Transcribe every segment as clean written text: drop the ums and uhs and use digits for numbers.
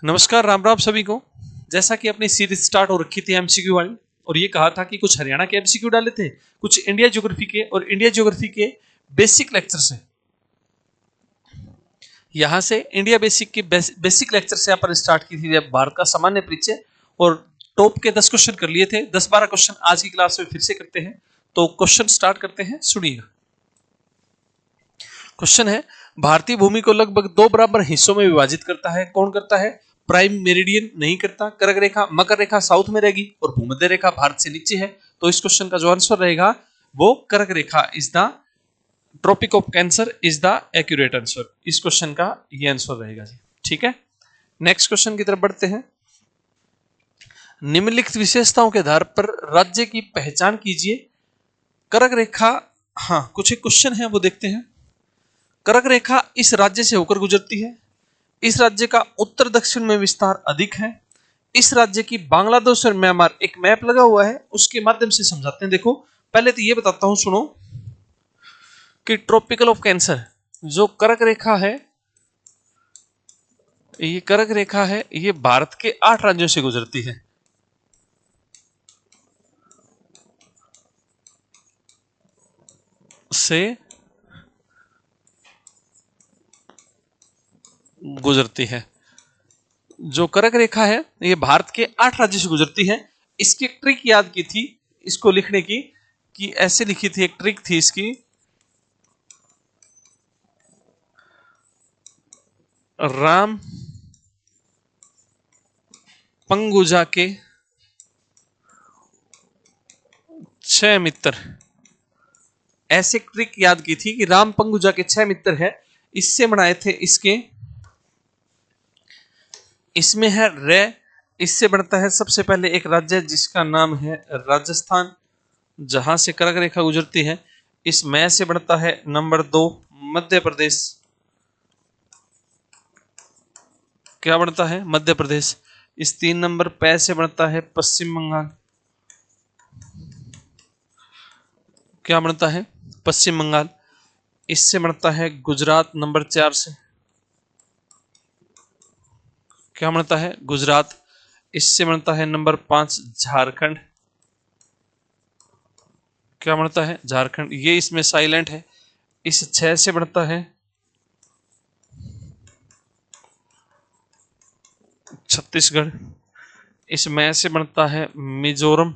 नमस्कार, राम राम सभी को। जैसा कि अपनी सीरीज स्टार्ट हो रखी थी एमसीक्यू वाली, और ये कहा था कि कुछ हरियाणा के एमसीक्यू डाले थे, कुछ इंडिया ज्योग्राफी के और इंडिया ज्योग्राफी के बेसिक लेक्चर से। यहां से इंडिया बेसिक के बेसिक लेक्चर से अपन स्टार्ट की थी भारत का सामान्य परिचय, और टॉप के 10 क्वेश्चन कर लिए थे। 10-12 क्वेश्चन आज की क्लास में फिर से करते हैं। तो क्वेश्चन स्टार्ट करते हैं, सुनिएगा। क्वेश्चन है, भारतीय भूमि को लगभग 2 बराबर हिस्सों में विभाजित करता है। कौन करता है? प्राइम मेरिडियन नहीं करता। कर्क रेखा, मकर रेखा साउथ में रहेगी और भूमध्य रेखा भारत से नीचे है। तो इस क्वेश्चन का जो आंसर रहेगा वो कर्क रेखा is the tropic of cancer is the accurate answer. इस क्वेश्चन का ये आंसर रहेगा जी। ठीक है, नेक्स्ट क्वेश्चन की तरफ बढ़ते हैं। निम्नलिखित विशेषताओं के आधार पर राज्य की पहचान कीजिए। कर्क रेखा, हाँ कुछ एक क्वेश्चन है वो देखते हैं। कर्क रेखा इस राज्य से होकर गुजरती है। इस राज्य का उत्तर दक्षिण में विस्तार अधिक है। इस राज्य की बांग्लादेश और म्यांमार, एक मैप लगा हुआ है उसके माध्यम से समझाते हैं। देखो पहले तो ये बताता हूं, सुनो कि ट्रॉपिकल ऑफ कैंसर जो कर्क रेखा है, ये कर्क रेखा है, ये भारत के 8 राज्यों से गुजरती है। से गुजरती है। जो कर्क रेखा है ये भारत के 8 राज्यों से गुजरती है। इसकी एक ट्रिक याद की थी इसको लिखने की, कि ऐसे लिखी थी, एक ट्रिक थी इसकी, राम पंगुजा के 6 मित्र। ऐसे ट्रिक याद की थी कि राम पंगुजा के 6 मित्र है, इससे बनाए थे इसके। इसमें है रे, इससे बनता है सबसे पहले एक राज्य जिसका नाम है राजस्थान, जहां से कर्क रेखा गुजरती है। इस मैं से बनता है नंबर 2 मध्य प्रदेश। क्या बनता है? मध्य प्रदेश। इस 3 नंबर पै से बनता है पश्चिम बंगाल। क्या बनता है? पश्चिम बंगाल। इससे बनता है गुजरात नंबर 4 से। क्या बनता है? गुजरात। इससे बनता है नंबर 5 झारखंड। क्या बनता है? झारखंड। ये इसमें साइलेंट है। इस 6 से बनता है छत्तीसगढ़। इस मैं से बनता है मिजोरम,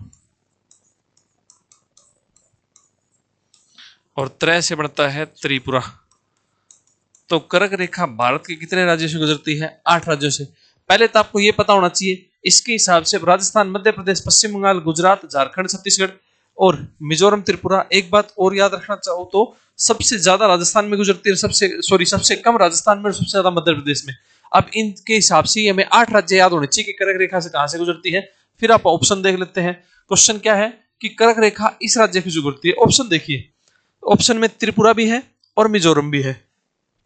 और त्रय से बनता है त्रिपुरा। तो कर्क रेखा भारत के कितने राज्यों से गुजरती है? 8 राज्यों से। पहले तो आपको यह पता होना चाहिए, इसके हिसाब से राजस्थान, मध्य प्रदेश, पश्चिम बंगाल, गुजरात, झारखंड, छत्तीसगढ़ और मिजोरम, त्रिपुरा। एक बात और याद रखना चाहो तो सबसे ज्यादा राजस्थान में गुजरती है, सबसे कम राजस्थान में और सबसे ज्यादा मध्य प्रदेश में। अब इनके हिसाब से हमें 8 राज्य याद होने चाहिए कि कर्क रेखा से कहां से गुजरती है। फिर आप ऑप्शन देख लेते हैं। क्वेश्चन क्या है कि कर्क रेखा इस राज्य की गुजरती है। ऑप्शन देखिए, ऑप्शन में त्रिपुरा भी है और मिजोरम भी है।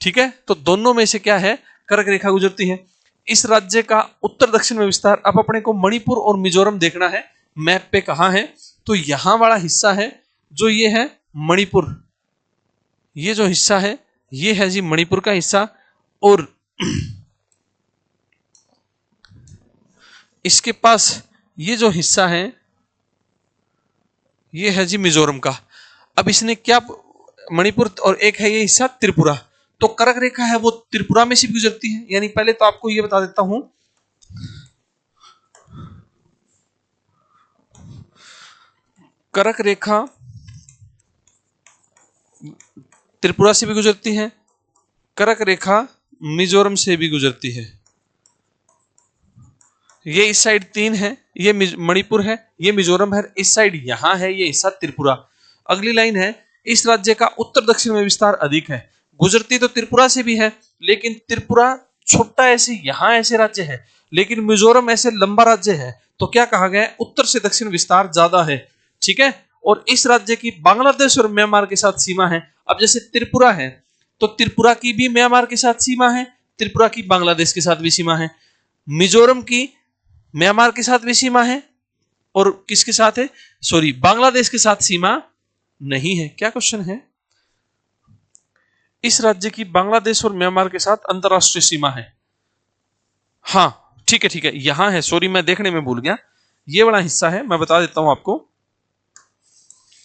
ठीक है, तो दोनों में से क्या है? कर्क रेखा गुजरती है। इस राज्य का उत्तर दक्षिण में विस्तार, अब अपने को मणिपुर और मिजोरम देखना है मैप पे कहां है। तो यहां वाला हिस्सा है जो ये है मणिपुर। ये जो हिस्सा है ये है जी मणिपुर का हिस्सा, और इसके पास ये जो हिस्सा है ये है जी मिजोरम का। अब इसने क्या, मणिपुर और एक है ये हिस्सा त्रिपुरा, तो कर्क रेखा है वो त्रिपुरा में से भी गुजरती है। यानी पहले तो आपको ये बता देता हूं, कर्क रेखा त्रिपुरा से भी गुजरती है, कर्क रेखा मिजोरम से भी गुजरती है। ये इस साइड 3 है, ये मणिपुर है, ये मिजोरम है, इस साइड यहां है ये हिस्सा त्रिपुरा। अगली लाइन है, इस राज्य का उत्तर दक्षिण में विस्तार अधिक है। गुजरती तो त्रिपुरा से भी है, लेकिन त्रिपुरा छोटा ऐसे यहां ऐसे राज्य है, लेकिन मिजोरम ऐसे लंबा राज्य है। तो क्या कहा गया? उत्तर से दक्षिण विस्तार ज्यादा है। ठीक है, और इस राज्य की बांग्लादेश और म्यांमार के साथ सीमा है। अब जैसे त्रिपुरा है तो त्रिपुरा की भी म्यांमार के साथ सीमा है, त्रिपुरा की बांग्लादेश के साथ भी सीमा है। मिजोरम की म्यांमार के साथ भी सीमा है, और किसके साथ है? सॉरी, बांग्लादेश के साथ सीमा नहीं है। क्या क्वेश्चन है? इस राज्य की बांग्लादेश और म्यांमार के साथ अंतरराष्ट्रीय सीमा है। हाँ, ठीक है ठीक है, यहां है, सॉरी मैं देखने में भूल गया, ये वाला हिस्सा है, मैं बता देता हूं आपको।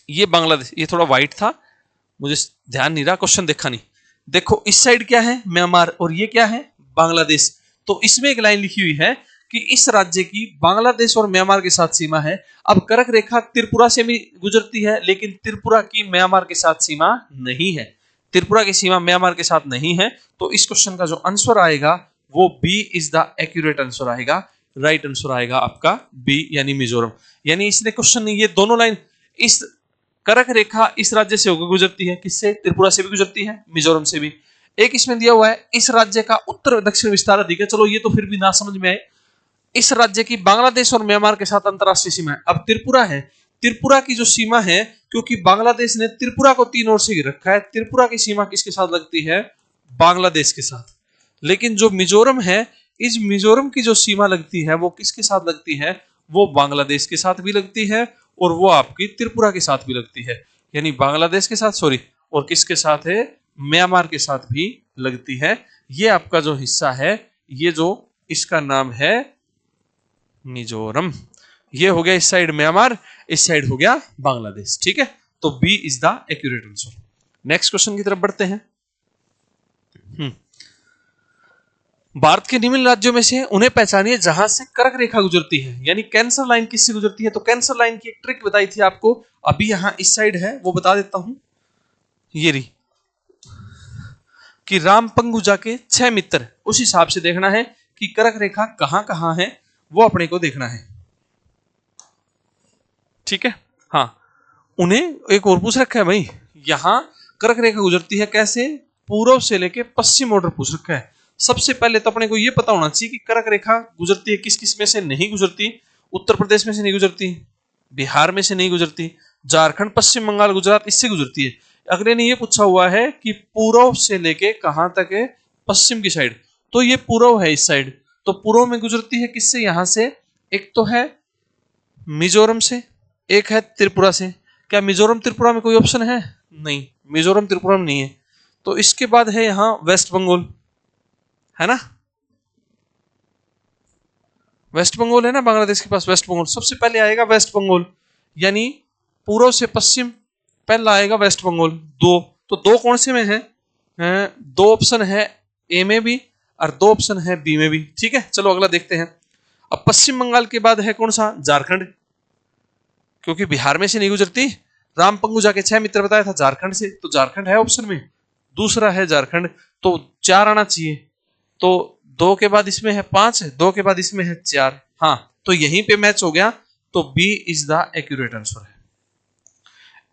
ये बांग्लादेश, ये थोड़ा व्हाइट था, मुझे ध्यान नहीं रहा, क्वेश्चन देखा नहीं। देखो इस साइड क्या है, म्यांमार, और ये क्या है, बांग्लादेश। तो इसमें एक लाइन लिखी हुई है कि इस राज्य की बांग्लादेश और म्यांमार के साथ सीमा है। अब कर्क रेखा त्रिपुरा से भी गुजरती है, लेकिन त्रिपुरा की म्यांमार के साथ सीमा नहीं है, त्रिपुरा की सीमा म्यांमार के साथ नहीं है। तो इस क्वेश्चन का जो आंसर आएगा वो B is the accurate answer आएगा, राइट आंसर आएगा आपका बी, यानी मिजोरम। यानी इसने क्वेश्चन, ये दोनों लाइन, इस कर्क रेखा इस राज्य से होकर गुजरती है, किससे, त्रिपुरा से भी गुजरती है, मिजोरम से भी। एक इसमें दिया हुआ है इस राज्य का उत्तर दक्षिण विस्तार अधिक है, चलो ये तो फिर भी ना समझ में आए। इस राज्य की बांग्लादेश और म्यांमार के साथ अंतरराष्ट्रीय सीमा है। अब त्रिपुरा है, त्रिपुरा की जो सीमा है, क्योंकि बांग्लादेश ने त्रिपुरा को तीन ओर से घेर रखा है, त्रिपुरा की सीमा किसके साथ लगती है, बांग्लादेश के साथ। लेकिन जो मिजोरम है, इस मिजोरम की जो सीमा लगती है वो किसके साथ लगती है, वो बांग्लादेश के साथ भी लगती है और वो आपकी त्रिपुरा के साथ भी लगती है। यानी बांग्लादेश के साथ, सॉरी, और किसके साथ है, म्यांमार के साथ भी लगती है। ये आपका जो हिस्सा है, ये जो इसका नाम है मिजोरम। ये हो गया इस साइड म्यांमार, इस साइड हो गया बांग्लादेश। ठीक है, तो B is the accurate answer. Next question की तरफ बढ़ते हैं। भारत के निम्न राज्यों में से उन्हें पहचानिए जहां से कर्क रेखा गुजरती है। यानी कैंसर लाइन किससे गुजरती है, तो कैंसर लाइन की एक ट्रिक बताई थी आपको, अभी यहां इस साइड है, वो बता देता हूं। ये रही कि राम पंगुजा के 6 मित्र, उस हिसाब से देखना है कि कर्क रेखा कहां कहां है, वो अपने को देखना है। ठीक है, हाँ, उन्हें एक और पूछ रखा है भाई, यहां कर्क रेखा गुजरती है कैसे, पूर्व से लेके पश्चिम ऑर्डर पूछ रखा है। सबसे पहले तो अपने को यह पता होना चाहिए कि कर्क रेखा गुजरती है किस किस में से नहीं गुजरती। उत्तर प्रदेश में से नहीं गुजरती, बिहार में से नहीं गुजरती, झारखंड, पश्चिम बंगाल, गुजरात, इससे गुजरती है। अगले ने यह पूछा हुआ है कि पूर्व से लेके कहां तक है, पश्चिम की साइड, तो ये पूर्व है इस साइड, तो पूर्व में गुजरती है किससे, यहां से, एक तो है मिजोरम से, एक है त्रिपुरा से। क्या मिजोरम त्रिपुरा में कोई ऑप्शन है, नहीं, मिजोरम त्रिपुरा में नहीं है। तो इसके बाद है यहां वेस्ट बंगाल, है ना, वेस्ट बंगाल है ना बांग्लादेश के पास, वेस्ट बंगाल सबसे पहले आएगा, वेस्ट बंगाल, यानी पूर्व से पश्चिम पहला आएगा वेस्ट बंगाल। दो, तो दो कौन से में है, दो ऑप्शन है ए में भी और दो ऑप्शन है बी में भी। ठीक है, चलो अगला देखते हैं। अब पश्चिम बंगाल के बाद है कौन सा, झारखंड, क्योंकि बिहार में से नहीं गुजरती। राम पंगुजा के 6 मित्र बताया था झारखंड से, तो झारखंड है ऑप्शन में, दूसरा है झारखंड, तो 4 आना चाहिए। तो 2 के बाद इसमें है 5, 2 के बाद इसमें है 4, हाँ, तो यहीं पे मैच हो गया, तो B is the accurate answer है।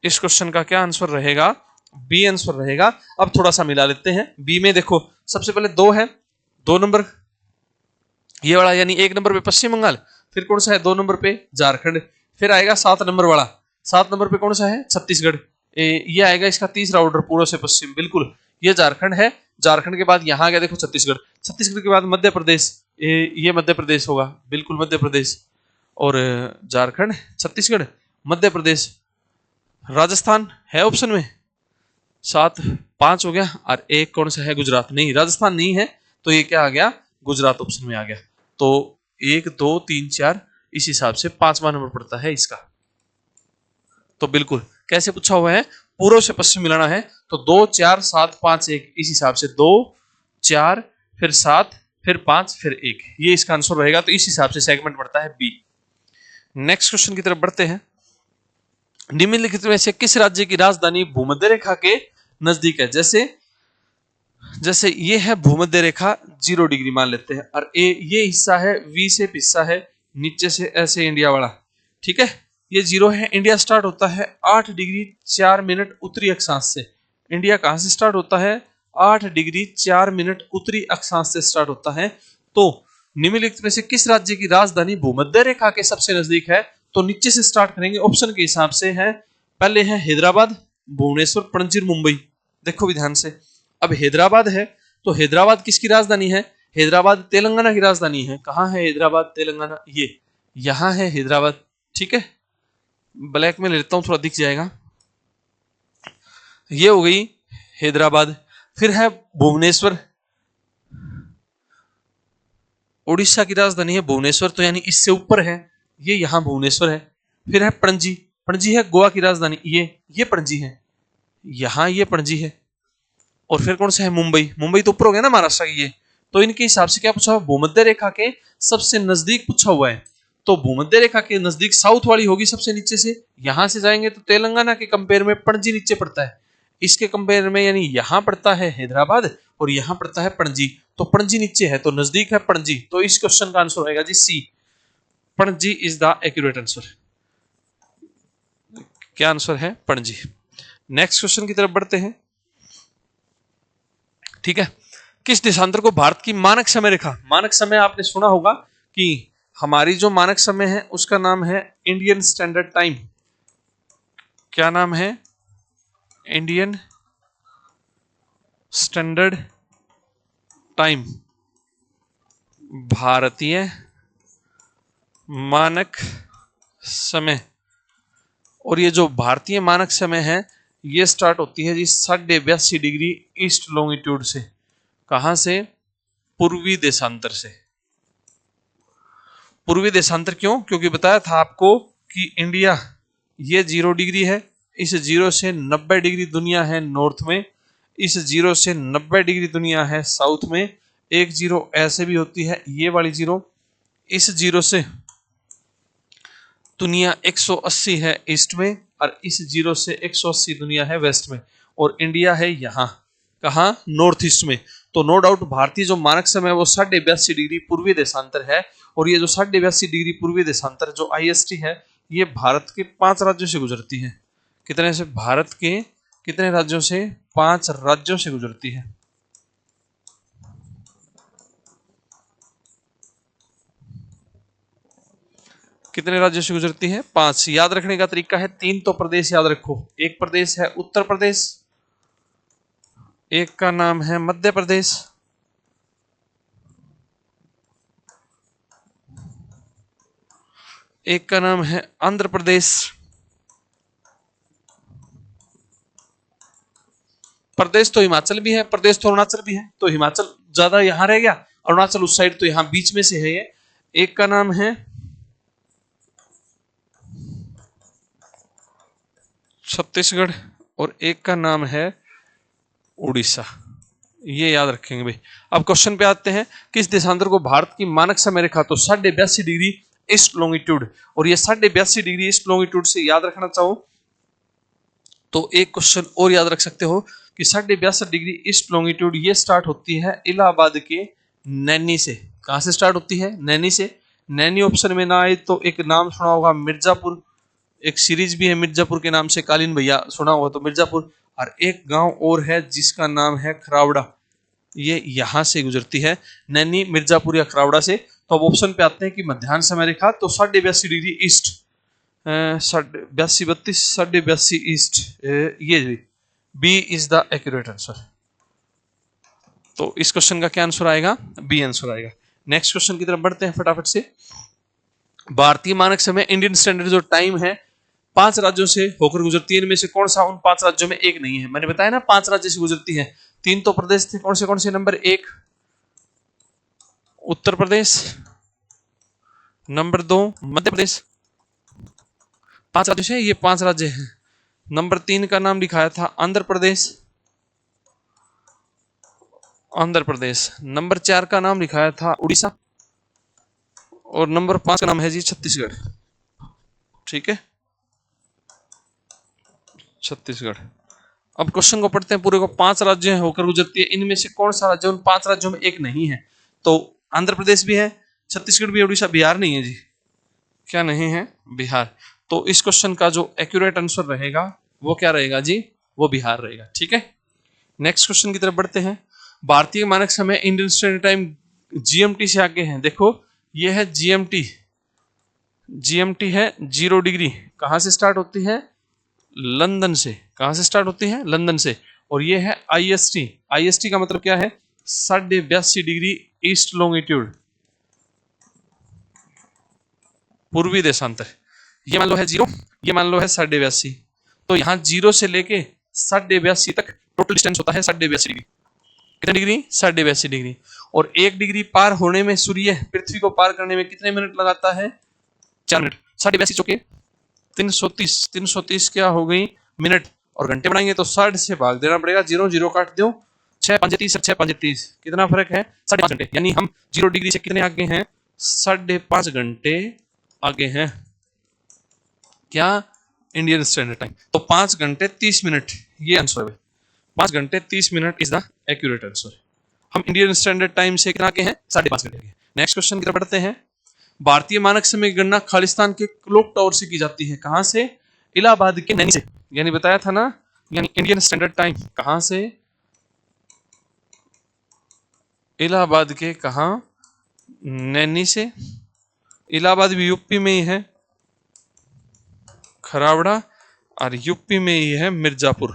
इस क्वेश्चन का क्या आंसर रहेगा, बी आंसर रहेगा। अब थोड़ा सा मिला लेते हैं। बी में देखो सबसे पहले 2 है, 2 नंबर ये वाला, यानी 1 नंबर पे पश्चिम बंगाल, फिर कौन सा है 2 नंबर पे झारखंड, फिर आएगा 7 नंबर वाला, 7 नंबर पे कौन सा है, छत्तीसगढ़, ये आएगा इसका तीसरा ऑर्डर पूर्व से पश्चिम, बिल्कुल, ये झारखंड है। झारखंड के बाद यहां गया देखो छत्तीसगढ़, छत्तीसगढ़ के बाद मध्य प्रदेश, ये मध्य प्रदेश होगा, बिल्कुल मध्य प्रदेश, और झारखंड, छत्तीसगढ़, मध्य प्रदेश, राजस्थान है ऑप्शन में, 7, 5 हो गया, और एक कौन सा है, गुजरात, नहीं राजस्थान नहीं है, तो ये क्या आ गया, गुजरात ऑप्शन में आ गया। तो 1, 2, 3, 4, इस हिसाब से 5वां नंबर पड़ता है इसका। तो बिल्कुल कैसे पूछा हुआ है, पूर्व से पश्चिम मिलाना है, तो 2, 4, 7, 5, 1, इस हिसाब से 2, 4, फिर 7, फिर 5, फिर 1, ये इसका आंसर रहेगा। तो इस हिसाब से सेगमेंट बढ़ता है बी। नेक्स्ट क्वेश्चन की तरफ बढ़ते हैं। निम्नलिखित में से किस राज्य की राजधानी भूमध्य रेखा के नजदीक है। जैसे ये है भूमध्य रेखा 0 डिग्री मान लेते हैं, और ये हिस्सा है वी शेप हिस्सा है, नीचे से ऐसे इंडिया वाला, ठीक है, ये 0 है। इंडिया स्टार्ट होता है 8 डिग्री 4 मिनट उत्तरी अक्षांश से। इंडिया कहां से स्टार्ट होता है, 8 डिग्री 4 मिनट उत्तरी अक्षांश से स्टार्ट होता है। तो निम्नलिखित में से किस राज्य की राजधानी भूमध्य रेखा के सबसे नजदीक है, तो नीचे से स्टार्ट करेंगे, ऑप्शन के हिसाब से है, पहले है हैदराबाद, भुवनेश्वर, पणजी, मुंबई। देखो भी ध्यान से, अब हैदराबाद है, तो हैदराबाद किसकी राजधानी है, हैदराबाद तेलंगाना की राजधानी है। कहां है हैदराबाद, तेलंगाना, ये यहां है हैदराबाद, ठीक है, ब्लैक में ले लेता हूं थोड़ा दिख जाएगा, ये हो गई हैदराबाद। फिर है भुवनेश्वर, उड़ीसा की राजधानी है भुवनेश्वर, तो यानी इससे ऊपर है, ये यहाँ भुवनेश्वर है। फिर है पणजी, पणजी है गोवा की राजधानी, ये पणजी है, यहाँ ये पणजी है। और फिर कौन सा है मुंबई, मुंबई तो ऊपर हो गया ना महाराष्ट्र की ये। तो इनके हिसाब से क्या पूछा हुआ, भूमध्य रेखा के सबसे नजदीक पूछा हुआ है, तो भूमध्य रेखा के नजदीक साउथ वाली होगी सबसे नीचे से। यहां से जाएंगे तो तेलंगाना के कंपेयर में पणजी नीचे पड़ता है, इसके कंपेयर में यानी यहां पड़ता है हैदराबाद और यहां पड़ता है पणजी, तो पणजी नीचे है तो नजदीक है पणजी। तो इस क्वेश्चन का आंसर आएगा जी C, Panaji is the accurate answer. क्या आंसर है, पणजी। नेक्स्ट क्वेश्चन की तरफ बढ़ते हैं। ठीक है, किस देशांतर को भारत की मानक समय रेखा, मानक समय आपने सुना होगा कि हमारी जो मानक समय है उसका नाम है इंडियन स्टैंडर्ड टाइम। क्या नाम है, इंडियन स्टैंडर्ड टाइम, भारतीय मानक समय। और ये जो भारतीय मानक समय है ये स्टार्ट होती है जी 82.5 डिग्री ईस्ट लॉन्गिट्यूड से। कहां से, पूर्वी देशांतर से। पूर्वी देशांतर क्यों, क्योंकि बताया था आपको कि इंडिया ये 0 डिग्री है, इस 0 से 90 डिग्री दुनिया है नॉर्थ में, इस 0 से 90 डिग्री दुनिया है साउथ में। एक 0 ऐसे भी होती है, ये वाली 0, इस 0 से दुनिया 180 है ईस्ट में और इस 0 से 180 दुनिया है वेस्ट में, और इंडिया है यहाँ कहाँ, नॉर्थ ईस्ट में। तो नो डाउट भारतीय जो मानक समय है वो 82.5 डिग्री पूर्वी देशांतर है। और ये जो 82.5 डिग्री पूर्वी देशांतर जो IST है ये भारत के 5 राज्यों से गुजरती है। कितने से, भारत के कितने राज्यों से, 5 राज्यों से गुजरती है। कितने राज्यों से गुजरती है, 5। याद रखने का तरीका है 3 तो प्रदेश याद रखो, एक प्रदेश है उत्तर प्रदेश, एक का नाम है मध्य प्रदेश, एक का नाम है आंध्र प्रदेश, प्रदेश तो हिमाचल भी है, प्रदेश तो अरुणाचल भी है, तो हिमाचल ज्यादा यहां रह गया, अरुणाचल उस साइड तो यहां बीच में से है ये। एक का नाम है छत्तीसगढ़ और एक का नाम है उड़ीसा, ये याद रखेंगे भाई। अब क्वेश्चन पे आते हैं, किस देशांतर को भारत की मानक समय रेखा, तो 82.5 डिग्री ईस्ट लॉन्गिट्यूड, और ये 82.5 डिग्री ईस्ट लॉन्गिट्यूड से याद रखना चाहो तो एक क्वेश्चन और याद रख सकते हो कि 82.5 डिग्री ईस्ट लॉन्गिट्यूड ये स्टार्ट होती है इलाहाबाद के नैनी से। कहां से स्टार्ट होती है, नैनी से। नैनी ऑप्शन में ना आए तो एक नाम सुना होगा मिर्जापुर, एक सीरीज भी है मिर्जापुर के नाम से, कालीन भैया सुना होगा तो मिर्जापुर। और एक गांव और है जिसका नाम है खरावड़ा, ये यहां से गुजरती है, नैनी, मिर्जापुर या खरावड़ा से। तो अब ऑप्शन पे आते हैं कि मध्याह्न समय रेखा, तो 82.5 डिग्री ईस्ट, 82 ईस्ट, ये B is the accurate answer. तो इस क्वेश्चन का क्या आंसर आएगा, बी आंसर आएगा। नेक्स्ट क्वेश्चन की तरफ बढ़ते हैं फटाफट से। भारतीय मानक समय इंडियन स्टैंडर्ड जो टाइम है 5 राज्यों से होकर गुजरती है, इनमें से कौन सा उन 5 राज्यों में एक नहीं है। मैंने बताया ना 5 राज्य से गुजरती है, 3 तो प्रदेश थे, कौन से, नंबर 1 उत्तर प्रदेश, नंबर 2 मध्य प्रदेश, 5 राज्यों से ये 5 राज्य हैं। नंबर 3 का नाम लिखाया था आंध्र प्रदेश, नंबर 4 का नाम लिखाया था उड़ीसा, और नंबर 5 का नाम है जी छत्तीसगढ़। ठीक है, छत्तीसगढ़। अब क्वेश्चन को पढ़ते हैं पूरे को। 5 राज्य होकर गुजरती है, इनमें से कौन सा राज्य उन 5 राज्यों में एक नहीं है। तो आंध्र प्रदेश भी है, छत्तीसगढ़ भी है, उड़ीसा, बिहार नहीं है जी। क्या नहीं है, बिहार। तो इस क्वेश्चन का जो एक्यूरेट आंसर रहेगा वो क्या रहेगा जी, वो बिहार रहेगा। ठीक है, नेक्स्ट क्वेश्चन की तरफ बढ़ते हैं। भारतीय मानक समय इंडियन स्टैंडर्ड टाइम GMT से आगे है। देखो ये है GMT, GMT है 0 डिग्री, कहां से स्टार्ट होती है, लंदन से। कहां से स्टार्ट होती है, लंदन से। और ये है IST, IST का मतलब क्या है, 82.5 डिग्री ईस्ट लॉन्गिट्यूड, पूर्वी देशांतर। ये मान लो है 0, ये मान लो है 82.5, तो यहाँ 0 से लेके 82.5 तक टोटल डिस्टेंस होता है 82.5 डिग्री। कितने डिग्री, 82.5 डिग्री। और 1 डिग्री पार होने में सूर्य पृथ्वी को पार करने में कितने मिनट लगाता है? 4 मिनट। 82 चौके 330 क्या हो गई मिनट, और घंटे बनाएंगे तो 60 से भाग देना पड़ेगा, 0 0 काट दो, 6 5 30 6 5 30, कितना फर्क है? 5.5 घंटे। यानी हम 0 डिग्री से कितने आगे हैं? 5.5 घंटे आगे हैं। क्या? Indian standard time. तो 5 घंटे 30 मिनट ये आंसर है। 5 घंटे 30 minute is the accurate answer. हम इंडियन स्टैंडर्ड टाइम से कितना आगे हैं? 5.5 घंटे आगे। नेक्स्ट क्वेश्चन की तरफ बढ़ते हैं। भारतीय मानक समय की गणना खालिस्तान के क्लॉक टावर से की जाती है। कहां से? इलाहाबाद के नैनी से। यानी बताया था ना, यानी इंडियन स्टैंडर्ड टाइम कहां से? इलाहाबाद के कहा? नैनी से। इलाहाबाद भी यूपी में ही है, खरावड़ा, और यूपी में ही है मिर्जापुर।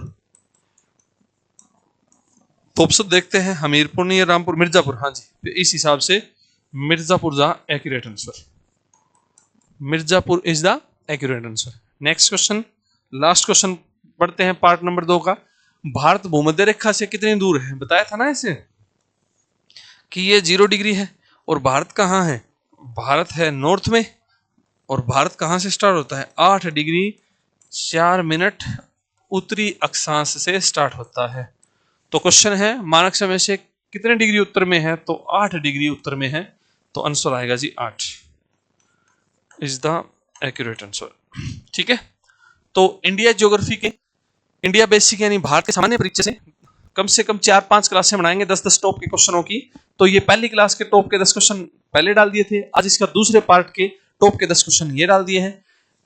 तो ऑप्शन देखते हैं, हमीरपुर नहीं है, रामपुर, मिर्जापुर। हाँ जी, तो इस हिसाब से Mirzapur the accurate answer. Mirzapur is the accurate answer. Next question, last question पढ़ते हैं पार्ट नंबर 2 का। भारत भूमध्य रेखा से कितनी दूर है? बताया था ना इसे कि ये 0 डिग्री है। और भारत कहाँ है? भारत है नॉर्थ में। और भारत कहाँ से स्टार्ट होता है? 8 डिग्री 4 मिनट उत्तरी अक्षांश से स्टार्ट होता है। तो क्वेश्चन है मानक समय से कितने डिग्री उत्तर में है? तो 8 डिग्री उत्तर में है। तो आंसर आएगा जी 8 इज द एक्यूरेट आंसर। ठीक है, तो इंडिया ज्योग्राफी के, इंडिया बेसिक यानी भारत के सामान्य परीक्षा से कम 4-5 क्लासें बनाएंगे 10-10 टॉप के क्वेश्चनों की। तो ये पहली क्लास के टॉप के 10 क्वेश्चन पहले डाल दिए थे, आज इसका दूसरे पार्ट के टॉप के 10 क्वेश्चन ये डाल दिए हैं।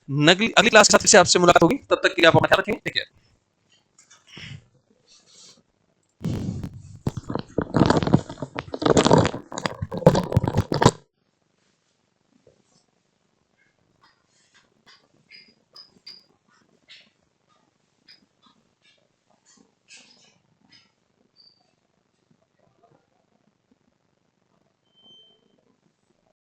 अगली क्लास के साथ फिर आपसे मुलाकात होगी, तब तक के लिए आप अपना ख्याल रखें। ठीक है।